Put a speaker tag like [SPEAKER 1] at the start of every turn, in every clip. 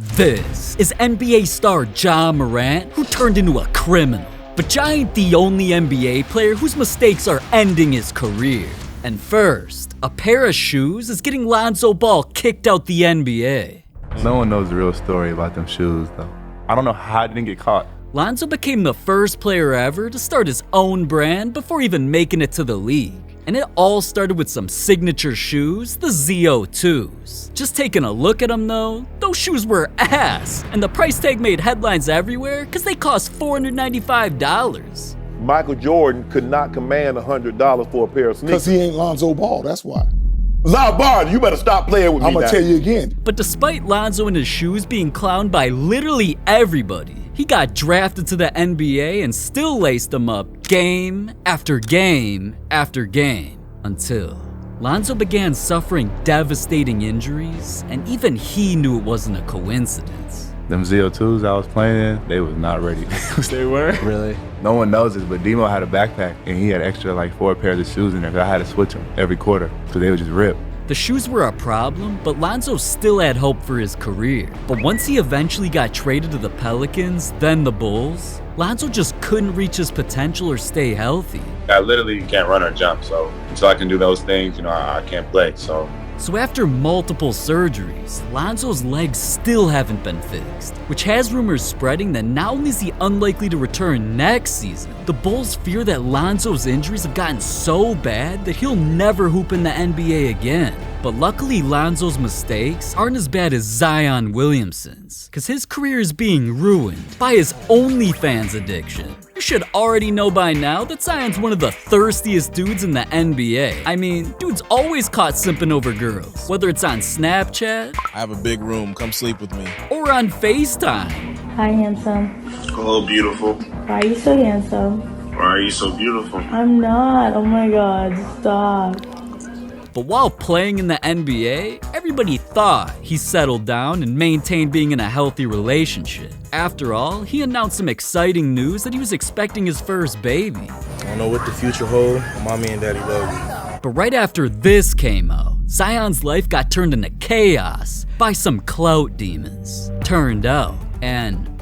[SPEAKER 1] This is NBA star Ja Morant, who turned into a criminal. But Ja ain't the only NBA player whose mistakes are ending his career. And first, a pair of shoes is getting Lonzo Ball kicked out the NBA.
[SPEAKER 2] No one knows the real story about them shoes, though. I don't know how I didn't get caught.
[SPEAKER 1] Lonzo became the first player ever to start his own brand before even making it to the league. And it all started with some signature shoes, the ZO2s. Just taking a look at them though, those shoes were ass, and the price tag made headlines everywhere because they cost $495.
[SPEAKER 3] Michael Jordan could not command $100 for a pair of sneakers.
[SPEAKER 4] Because he ain't Lonzo Ball, that's why.
[SPEAKER 3] Lonzo Ball, you better stop playing with me
[SPEAKER 4] I'm gonna
[SPEAKER 3] now.
[SPEAKER 4] tell you again.
[SPEAKER 1] But despite Lonzo and his shoes being clowned by literally everybody, he got drafted to the NBA and still laced them up game after game after game until Lonzo began suffering devastating injuries, and even he knew it wasn't a coincidence.
[SPEAKER 2] Them ZO2s I was playing in, they was not ready.
[SPEAKER 5] They were?
[SPEAKER 2] Really? No one knows this, but Demo had a backpack and he had extra like 4 pairs of shoes in there, so I had to switch them every quarter because they would just rip.
[SPEAKER 1] The shoes were a problem, but Lonzo still had hope for his career. But once he eventually got traded to the Pelicans, then the Bulls, Lonzo just couldn't reach his potential or stay healthy.
[SPEAKER 6] I literally can't run or jump, so until I can do those things, I can't play. So
[SPEAKER 1] after multiple surgeries, Lonzo's legs still haven't been fixed, which has rumors spreading that not only is he unlikely to return next season, the Bulls fear that Lonzo's injuries have gotten so bad that he'll never hoop in the NBA again. But luckily, Lonzo's mistakes aren't as bad as Zion Williamson's, because his career is being ruined by his OnlyFans addiction. You should already know by now that Zion's one of the thirstiest dudes in the NBA. I mean, dude's always caught simping over girls, whether it's on Snapchat,
[SPEAKER 5] I have a big room, come sleep with me.
[SPEAKER 1] or on FaceTime.
[SPEAKER 7] Hi, handsome.
[SPEAKER 6] hello, beautiful.
[SPEAKER 7] Why are you so handsome?
[SPEAKER 6] Why are you so beautiful?
[SPEAKER 7] I'm not. Oh my god, stop.
[SPEAKER 1] But while playing in the NBA, everybody thought he settled down and maintained being in a healthy relationship. After all, he announced some exciting news that he was expecting his first baby.
[SPEAKER 5] I don't know what the future holds, but mommy and daddy love you.
[SPEAKER 1] But right after this came out, Zion's life got turned into chaos by some clout demons. Turned out, an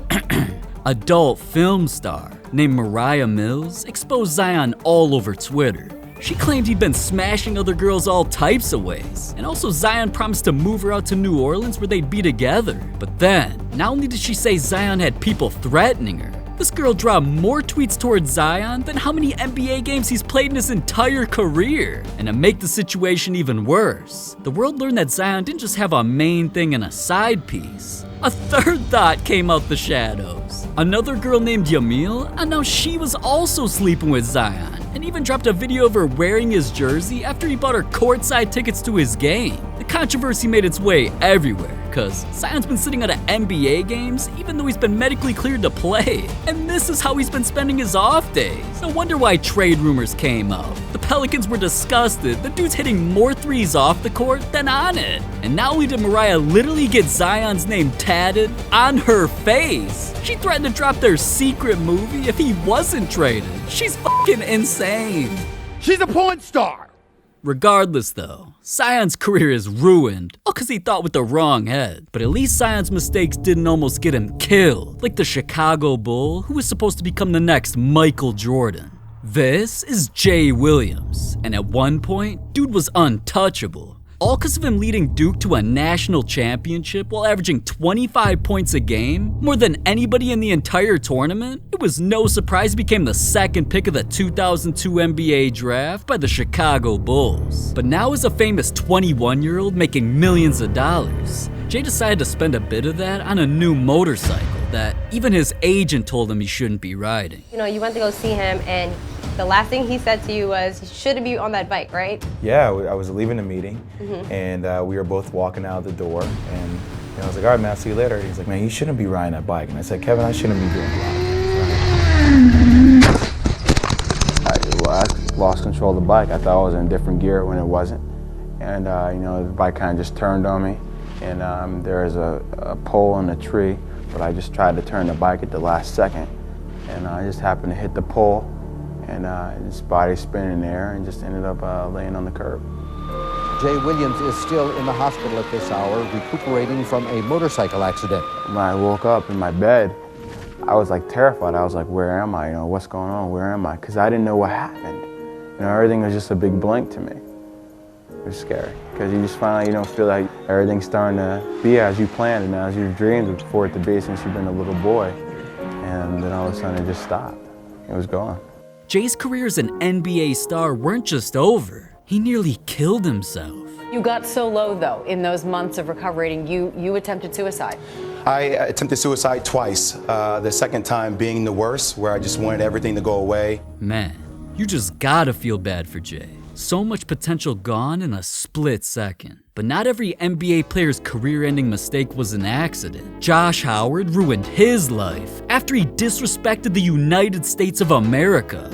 [SPEAKER 1] adult film star named Mariah Mills exposed Zion all over Twitter. She claimed he'd been smashing other girls all types of ways, and also Zion promised to move her out to New Orleans where they'd be together. But then, not only did she say Zion had people threatening her, this girl dropped more tweets towards Zion than how many NBA games he's played in his entire career. And to make the situation even worse, the world learned that Zion didn't just have a main thing and a side piece. A third thought came out the shadows. Another girl named Yamil announced she was also sleeping with Zion, and even dropped a video of her wearing his jersey after he bought her courtside tickets to his game. The controversy made its way everywhere, cause Zion's been sitting out of NBA games even though he's been medically cleared to play. And this is how he's been spending his off days. No wonder why trade rumors came out. The Pelicans were disgusted. The dude's hitting more threes off the court than on it. And not only did Mariah literally get Zion's name tatted on her face, she threatened to drop their secret movie if he wasn't traded. She's fucking insane.
[SPEAKER 3] She's a porn star.
[SPEAKER 1] Regardless though, Zion's career is ruined, all cause he thought with the wrong head. But at least Zion's mistakes didn't almost get him killed, like the Chicago Bull, who was supposed to become the next Michael Jordan. This is Jay Williams, and at one point, dude was untouchable. All cause of him leading Duke to a national championship while averaging 25 points a game, more than anybody in the entire tournament. It was no surprise he became the second pick of the 2002 NBA draft by the Chicago Bulls. But now as a famous 21-year-old making millions of dollars, Jay decided to spend a bit of that on a new motorcycle that even his agent told him he shouldn't be riding.
[SPEAKER 8] You went to go see him, and the last thing he said to you was, you shouldn't be on that bike, right?
[SPEAKER 9] Yeah, I was leaving the meeting, and we were both walking out the door, and I was like, all right, man, I'll see you later. He's like, man, you shouldn't be riding that bike. And I said, Kevin, I shouldn't be doing a lot of things. I lost control of the bike. I thought I was in a different gear when it wasn't. And, the bike kind of just turned on me, and there was a pole in a tree, but I just tried to turn the bike at the last second, and I just happened to hit the pole, and his body spinning there and just ended up laying on the curb.
[SPEAKER 10] Jay Williams is still in the hospital at this hour, recuperating from a motorcycle accident.
[SPEAKER 9] When I woke up in my bed, I was like terrified. I was like, where am I? You know, what's going on? Where am I? Because I didn't know what happened. You know, everything was just a big blank to me. It was scary because you just finally, feel like everything's starting to be as you planned and as you've dreamed for it to be since you've been a little boy. And then all of a sudden it just stopped. It was gone.
[SPEAKER 1] Jay's career as an NBA star weren't just over. He nearly killed himself.
[SPEAKER 11] You got so low, though, in those months of recuperating, you attempted suicide.
[SPEAKER 12] I attempted suicide twice, the second time being the worst, where I just wanted everything to go away.
[SPEAKER 1] Man, you just gotta feel bad for Jay. So much potential gone in a split second. But not every NBA player's career-ending mistake was an accident. Josh Howard ruined his life after he disrespected the United States of America.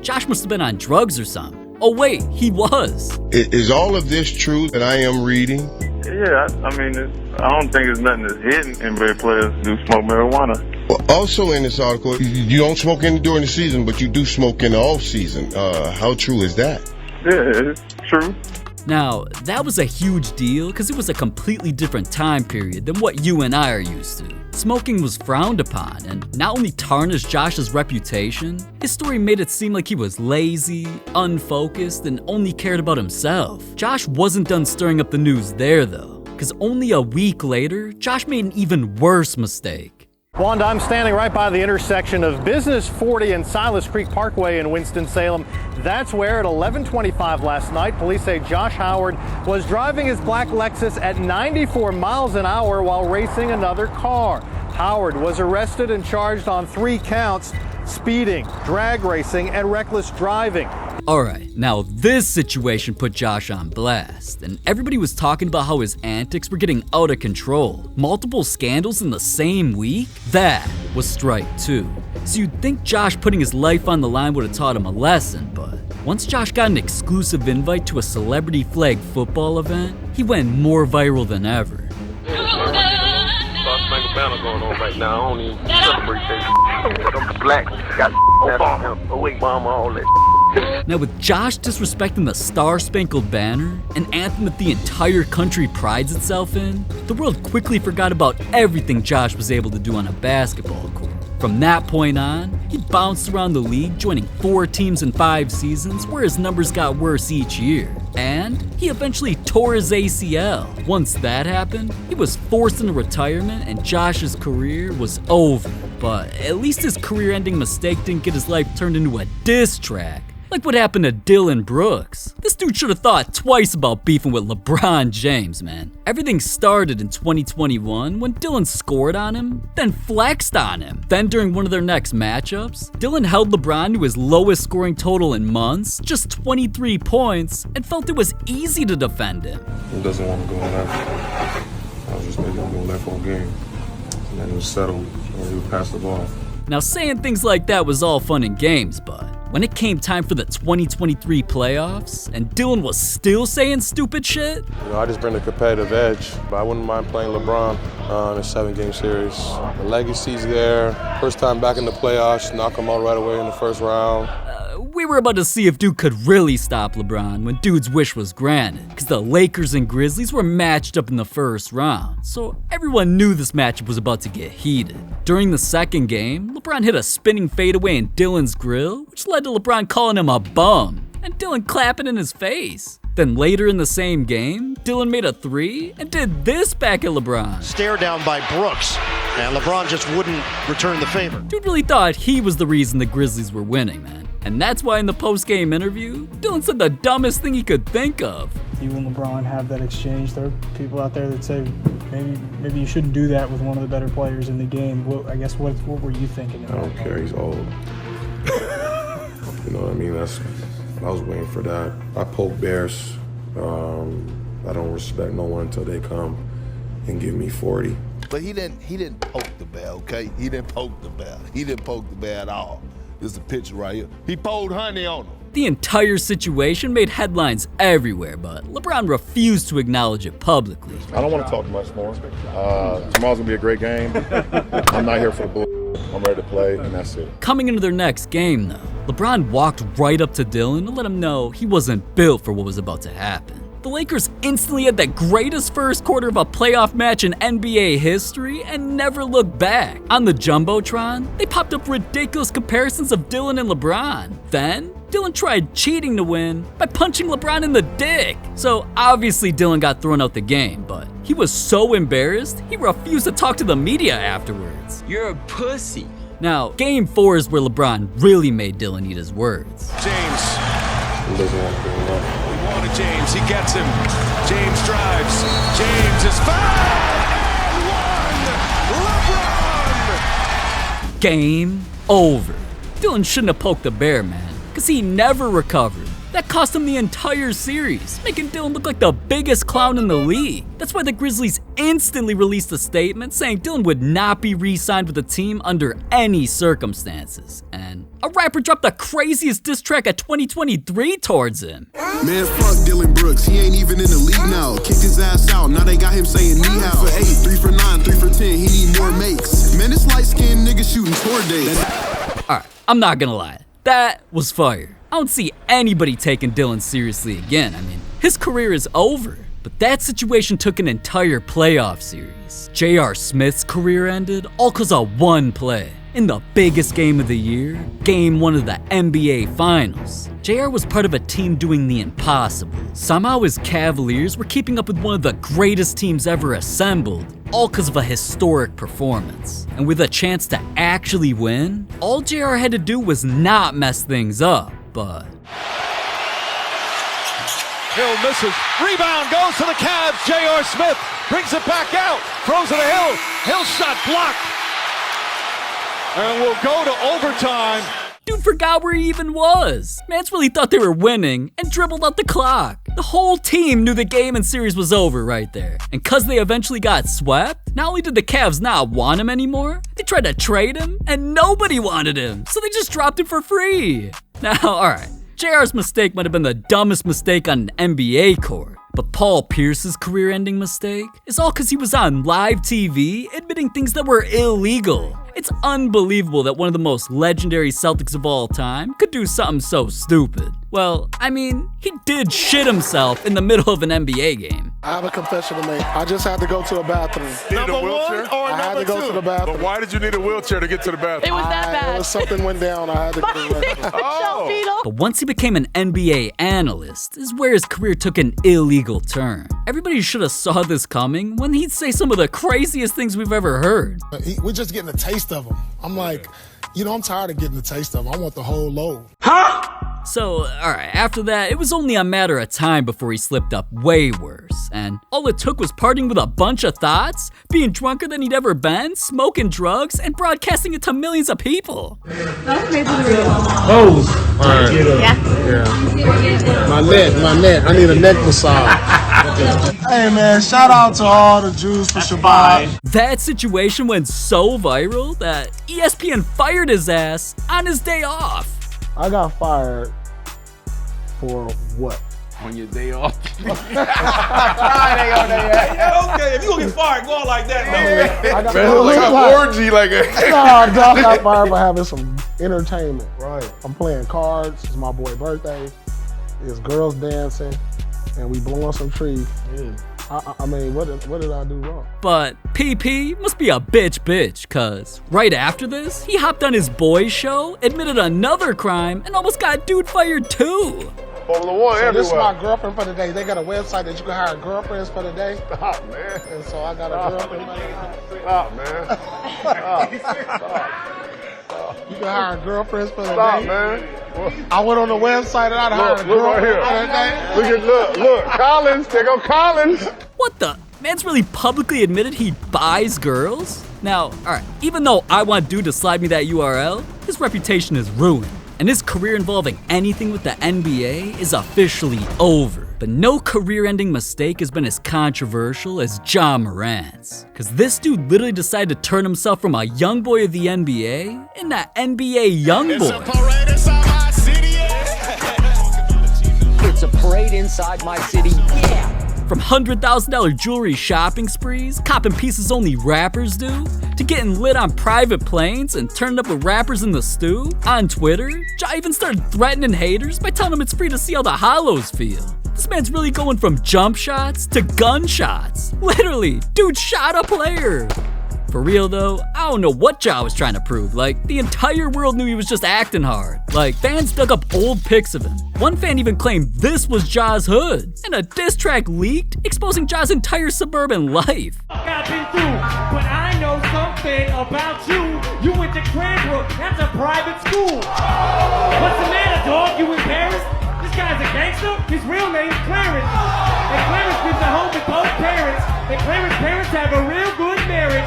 [SPEAKER 1] Josh must have been on drugs or something. Oh wait, he was.
[SPEAKER 13] Is all of this true that I am reading?
[SPEAKER 14] Yeah, I mean, I don't think there's nothing that's hidden. NBA players do smoke marijuana.
[SPEAKER 13] Well, also in this article, you don't smoke during the season, but you do smoke in the off season. How true is that?
[SPEAKER 14] Yeah, it's true.
[SPEAKER 1] Now, that was a huge deal because it was a completely different time period than what you and I are used to. Smoking was frowned upon and not only tarnished Josh's reputation, his story made it seem like he was lazy, unfocused, and only cared about himself. Josh wasn't done stirring up the news there though, because only a week later, Josh made an even worse mistake.
[SPEAKER 15] Wanda, I'm standing right by the intersection of Business 40 and Silas Creek Parkway in Winston-Salem. That's where at 11:25 last night, police say Josh Howard was driving his black Lexus at 94 miles an hour while racing another car. Howard was arrested and charged on 3 counts: speeding, drag racing, and reckless driving.
[SPEAKER 1] Alright, now this situation put Josh on blast, and everybody was talking about how his antics were getting out of control. Multiple scandals in the same week? That was strike 2. So you'd think Josh putting his life on the line would have taught him a lesson, but once Josh got an exclusive invite to a celebrity flag football event, he went more viral than ever.
[SPEAKER 14] Banner going on right now. I don't even celebrate that. I'm black. Got away, mama, all that.
[SPEAKER 1] Now, with Josh disrespecting the Star-Spangled Banner, an anthem that the entire country prides itself in, the world quickly forgot about everything Josh was able to do on a basketball court. From that point on, he bounced around the league, joining 4 teams in 5 seasons, where his numbers got worse each year. And he eventually tore his ACL. Once that happened, he was forced into retirement and Josh's career was over. But at least his career-ending mistake didn't get his life turned into a diss track. Like what happened to Dillon Brooks. This dude should have thought twice about beefing with LeBron James, man. Everything started in 2021 when Dillon scored on him, then flexed on him. Then during one of their next matchups, Dillon held LeBron to his lowest scoring total in months, just 23 points, and felt it was easy to defend him.
[SPEAKER 5] He doesn't want to go on that. I was just making him go left all game. And then it was settled when he would pass the ball.
[SPEAKER 1] Now saying things like that was all fun and games, but when it came time for the 2023 playoffs, and Dillon was still saying stupid shit?
[SPEAKER 5] I just bring the competitive edge, but I wouldn't mind playing LeBron in a 7-game series. The legacy's there. First time back in the playoffs, knock him out right away in the first round.
[SPEAKER 1] We were about to see if Dude could really stop LeBron when Dude's wish was granted, because the Lakers and Grizzlies were matched up in the first round, so everyone knew this matchup was about to get heated. During the second game, LeBron hit a spinning fadeaway in Dillon's grill, which led to LeBron calling him a bum, and Dillon clapping in his face. Then later in the same game, Dillon made a 3 and did this back at LeBron.
[SPEAKER 15] Stare down by Brooks, and LeBron just wouldn't return the favor.
[SPEAKER 1] Dude really thought he was the reason the Grizzlies were winning, man. And that's why in the post-game interview, Dillon said the dumbest thing he could think of.
[SPEAKER 16] You and LeBron have that exchange. There are people out there that say maybe you shouldn't do that with one of the better players in the game. What were you thinking?
[SPEAKER 5] I don't care. He's old. You know what I mean? I was waiting for that. I poke bears. I don't respect no one until they come and give me 40.
[SPEAKER 3] But he didn't poke the bear, okay? He didn't poke the bear. He didn't poke the bear at all. This is a picture right here. He poured honey on him.
[SPEAKER 1] The entire situation made headlines everywhere, but LeBron refused to acknowledge it publicly.
[SPEAKER 17] I don't want to talk much more. Tomorrow's going to be a great game. I'm not here for the bull. I'm ready to play, and that's it.
[SPEAKER 1] Coming into their next game, though, LeBron walked right up to Dillon to let him know he wasn't built for what was about to happen. the Lakers instantly had the greatest first quarter of a playoff match in NBA history and never looked back. On the Jumbotron, they popped up ridiculous comparisons of Dillon and LeBron. Then, Dillon tried cheating to win by punching LeBron in the dick. So obviously Dillon got thrown out the game, but he was so embarrassed, he refused to talk to the media afterwards.
[SPEAKER 18] You're a pussy.
[SPEAKER 1] Now, Game 4 is where LeBron really made Dillon eat his words.
[SPEAKER 19] James. He doesn't want to bring him up. We wanted James. He gets him. James drives. James is fouled. LeBron.
[SPEAKER 1] Game over. Dillon shouldn't have poked the bear, man, because he never recovered. That cost him the entire series, making Dillon look like the biggest clown in the league. That's why the Grizzlies instantly released a statement saying Dillon would not be re-signed with the team under any circumstances. And a rapper dropped the craziest diss track of 2023 towards him.
[SPEAKER 20] Man, fuck Dillon Brooks, he ain't even in the league now. Kicked his ass out, now they got him saying knee how. For 8, 3 for 9, 3 for 10, he need more makes. Man, this light-skinned nigga shooting tour days.
[SPEAKER 1] Alright, I'm not gonna lie, that was fire. I don't see anybody taking Dillon seriously again. I mean, his career is over. But that situation took an entire playoff series. J.R. Smith's career ended all because of one play. In the biggest game of the year, Game 1 of the NBA Finals, J.R. was part of a team doing the impossible. Somehow his Cavaliers were keeping up with one of the greatest teams ever assembled, all because of a historic performance. And with a chance to actually win, all J.R. had to do was not mess things up, but...
[SPEAKER 19] Hill misses. Rebound goes to the Cavs. J.R. Smith brings it back out. Throws it to Hill. Hill shot blocked. And we'll go to overtime.
[SPEAKER 1] Dude forgot where he even was. Mans really thought they were winning and dribbled out the clock. The whole team knew the game and series was over right there. And cause they eventually got swept, not only did the Cavs not want him anymore, they tried to trade him and nobody wanted him. So they just dropped him for free. Now, alright, JR's mistake might have been the dumbest mistake on an NBA court. But Paul Pierce's career-ending mistake is all because he was on live TV admitting things that were illegal. It's unbelievable that one of the most legendary Celtics of all time could do something so stupid. Well, I mean, he did shit himself in the middle of an NBA game.
[SPEAKER 4] I have a confession to make. I just had to go to the bathroom.
[SPEAKER 17] Number one or
[SPEAKER 4] I had to go to the bathroom.
[SPEAKER 17] But why did you need a wheelchair to get to the bathroom?
[SPEAKER 8] It was that bad.
[SPEAKER 4] Something went down. I had to go to the bathroom.
[SPEAKER 1] But once he became an NBA analyst is where his career took an illegal turn. Everybody should have saw this coming when he'd say some of the craziest things we've ever heard.
[SPEAKER 4] We're just getting a taste of him. I'm like, I'm tired of getting the taste of him. I want the whole load.
[SPEAKER 1] So, alright, after that, it was only a matter of time before he slipped up way worse. And all it took was partying with a bunch of thoughts, being drunker than he'd ever been, smoking drugs, and broadcasting it to millions of people.
[SPEAKER 4] Woes. Alright.
[SPEAKER 8] Yeah.
[SPEAKER 4] My neck. I need a neck massage. Hey man, shout out to all the Jews for Shabbat.
[SPEAKER 1] That situation went so viral that ESPN fired his ass on his day off.
[SPEAKER 4] I got fired for what?
[SPEAKER 18] On your day off.
[SPEAKER 14] Okay, if you gonna get fired, go out like that, though.
[SPEAKER 4] I got
[SPEAKER 17] like an orgy, like a...
[SPEAKER 4] I got fired for having some entertainment. Right. I'm playing cards. It's my boy's birthday. It's girls dancing, and we blowing some trees. Yeah. I mean, what did I do wrong?
[SPEAKER 1] But PP must be a bitch, cause right after this, he hopped on his boy's show, admitted another crime, and almost got dude fired too.
[SPEAKER 17] Formula One
[SPEAKER 4] so
[SPEAKER 17] everywhere.
[SPEAKER 4] This is my girlfriend for the day. They got a website that you can hire girlfriends for the day.
[SPEAKER 17] Stop, man.
[SPEAKER 4] And so I got a girlfriend for the day.
[SPEAKER 17] Stop, man. Stop.
[SPEAKER 4] You can hire girlfriends for the day.
[SPEAKER 17] Stop, man.
[SPEAKER 4] I went on the website and I'd hire a girlfriend for the day.
[SPEAKER 17] Look, Collins, there go Collins.
[SPEAKER 1] What the? Man's really publicly admitted he buys girls? Now, alright, even though I want dude to slide me that URL, his reputation is ruined. And his career involving anything with the NBA is officially over. But no career-ending mistake has been as controversial as Ja Morant's. Cause this dude literally decided to turn himself from a young boy of the NBA into NBA young boy.
[SPEAKER 18] It's a parade inside my city, yeah!
[SPEAKER 1] From $100,000 jewelry shopping sprees, copping pieces only rappers do, to getting lit on private planes and turning up with rappers in the stew. On Twitter, Ja even started threatening haters by telling them it's free to see how the hollows feel. The This man's really going from jump shots to gunshots. Literally, dude shot a player. For real though, I don't know what Ja was trying to prove. Like, the entire world knew he was just acting hard. Like, fans dug up old pics of him. One fan even claimed this was Ja's hood. And a diss track leaked, exposing Ja's entire suburban life.
[SPEAKER 21] I've been through, but I know something about you. You went to Cranbrook, that's a private school. What's the matter, dog? You embarrassed? This guy's a gangster? His real name's Clarence. And Clarence lives at home with both parents. And Clarence's parents have a real good marriage.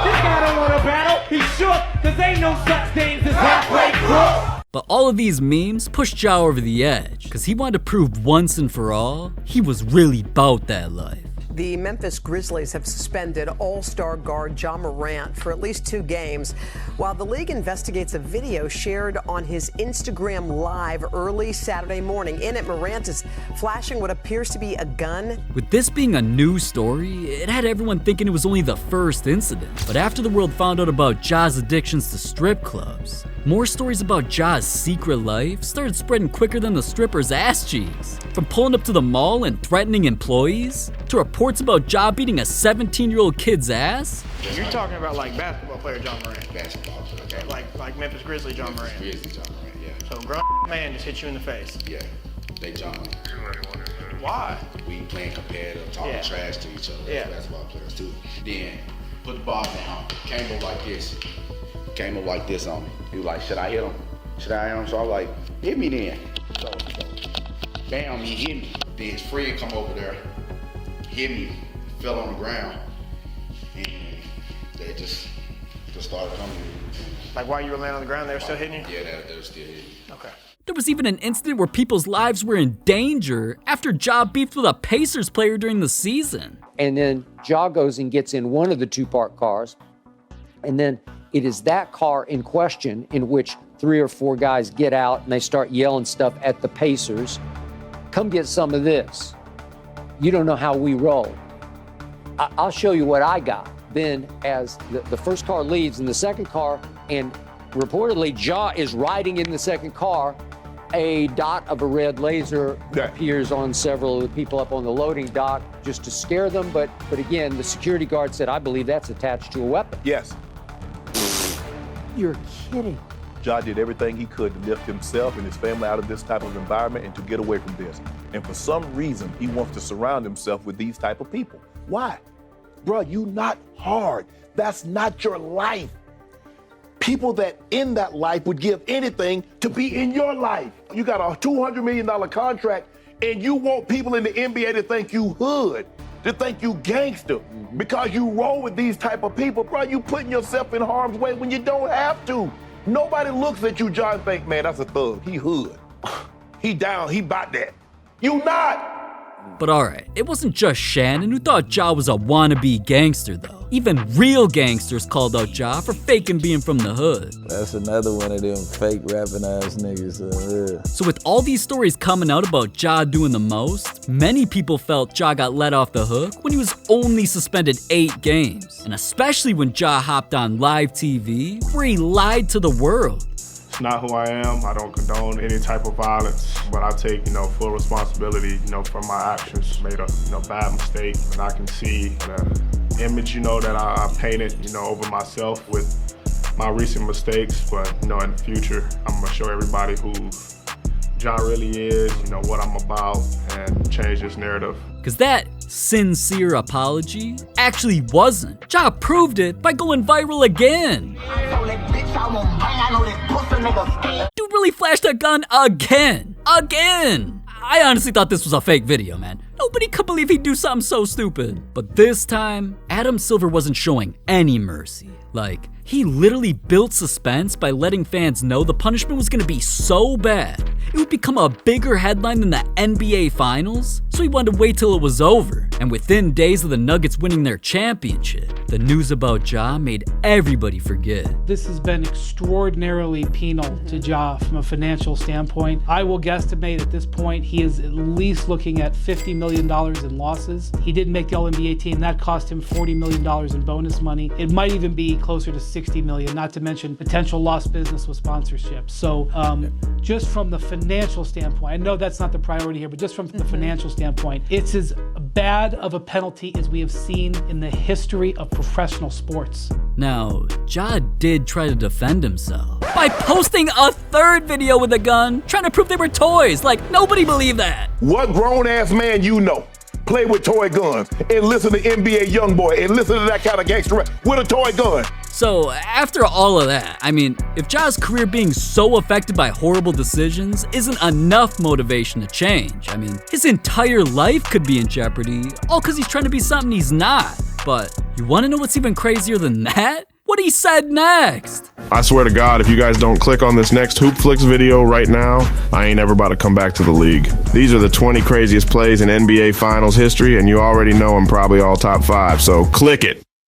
[SPEAKER 21] This guy don't want to battle. He's shook, cause ain't no such things as halfway crook.
[SPEAKER 1] But all of these memes pushed Ja over the edge, cause he wanted to prove once and for all, he was really bout that life.
[SPEAKER 22] The Memphis Grizzlies have suspended all-star guard Ja Morant for at least 2 games, while the league investigates a video shared on his Instagram Live early Saturday morning. In it, Morant is flashing what appears to be a gun.
[SPEAKER 1] With this being a new story, it had everyone thinking it was only the first incident. But after the world found out about Ja's addictions to strip clubs, more stories about Ja's secret life started spreading quicker than the stripper's ass cheeks. From pulling up to the mall and threatening employees, to reports about Ja beating a 17-year-old kid's ass.
[SPEAKER 23] You're talking about like basketball player Ja Morant.
[SPEAKER 14] Basketball player.
[SPEAKER 23] Okay, like Memphis Grizzly Ja Morant.
[SPEAKER 14] Grizzly Ja Morant, yeah.
[SPEAKER 23] So a grown man just hit you in the face.
[SPEAKER 14] Yeah, they John.
[SPEAKER 23] Why?
[SPEAKER 14] We playing competitive, talking trash to each other.
[SPEAKER 23] Yeah.
[SPEAKER 14] Basketball players too. Then put the ball down. Came up like this. Came up like this on me. He was like, should I hit him? Should I hit him? So I was like, hit me then. So bam, he hit me. Then his friend come over there, hit me, fell on the ground, and they just started coming.
[SPEAKER 23] Like while you were laying on the ground, they were still hitting you?
[SPEAKER 14] Yeah, they were still hitting me.
[SPEAKER 23] Okay.
[SPEAKER 1] There was even an incident where people's lives were in danger after Ja beefed with a Pacers player during the season.
[SPEAKER 24] And then Ja goes and gets in one of the 2 parked cars, and then it is that car in question in which 3 or 4 guys get out and they start yelling stuff at the Pacers. Come get some of this. You don't know how we roll. I'll show you what I got. Then as the first car leaves in the second car, and reportedly Ja is riding in the second car, a dot of a red laser appears on several of the people up on the loading dock just to scare them. But again, the security guard said, I believe that's attached to a weapon.
[SPEAKER 25] Yes.
[SPEAKER 24] You're kidding.
[SPEAKER 25] Ja did everything he could to lift himself and his family out of this type of environment and to get away from this. And for some reason, he wants to surround himself with these type of people. Why? Bruh, you not hard. That's not your life. People that in that life would give anything to be in your life. You got a $200 million contract and you want people in the NBA to think you hood, to think you gangster, because you roll with these type of people. Bro, you putting yourself in harm's way when you don't have to. Nobody looks at you, John, and think, man, that's a thug. He hood. He down, he bout that. You not.
[SPEAKER 1] But alright, it wasn't just Shannon who thought Ja was a wannabe gangster though. Even real gangsters called out Ja for faking being from the hood.
[SPEAKER 26] That's another one of them fake rapping ass niggas.
[SPEAKER 1] So with all these stories coming out about Ja doing the most, many people felt Ja got let off the hook when he was only suspended 8 games. And especially when Ja hopped on live TV, where he lied to the world.
[SPEAKER 27] It's not who I am. I don't condone any type of violence, but I take, full responsibility, for my actions. Made a, bad mistake, and I can see the image, that I painted, over myself with my recent mistakes. But, in the future, I'm gonna show everybody who Ja really is, what I'm about, and change this narrative.
[SPEAKER 1] Cause that sincere apology actually wasn't. Ja proved it by going viral again. Dude really flashed a gun again. I honestly thought this was a fake video, man. Nobody could believe he'd do something so stupid. But this time, Adam Silver wasn't showing any mercy. Like, he literally built suspense by letting fans know the punishment was gonna be so bad, it would become a bigger headline than the NBA Finals, so he wanted to wait till it was over. And within days of the Nuggets winning their championship, the news about Ja made everybody forget.
[SPEAKER 16] This has been extraordinarily penal to Ja from a financial standpoint. I will guesstimate at this point he is at least looking at $50 million
[SPEAKER 2] million in losses. He didn't make the All-NBA team. That cost him $40 million in bonus money. It might even be closer to $60 million, not to mention potential lost business with sponsorships. So just from the financial standpoint, I know that's not the priority here, but just from the financial standpoint, it's as bad of a penalty as we have seen in the history of professional sports.
[SPEAKER 1] Now, Ja did try to defend himself by posting a third video with a gun, trying to prove they were toys. Like, nobody believed that.
[SPEAKER 25] What grown-ass man you know play with toy guns and listen to NBA YoungBoy and listen to that kind of gangster rap with a toy gun?
[SPEAKER 1] So, after all of that, I mean, if Ja's career being so affected by horrible decisions isn't enough motivation to change, I mean, his entire life could be in jeopardy, all because he's trying to be something he's not. But you want to know what's even crazier than that? What he said next.
[SPEAKER 17] I swear to God, if you guys don't click on this next HoopFlix video right now, I ain't ever about to come back to the league. These are the 20 craziest plays in NBA Finals history, and you already know I'm probably all top 5, so click it.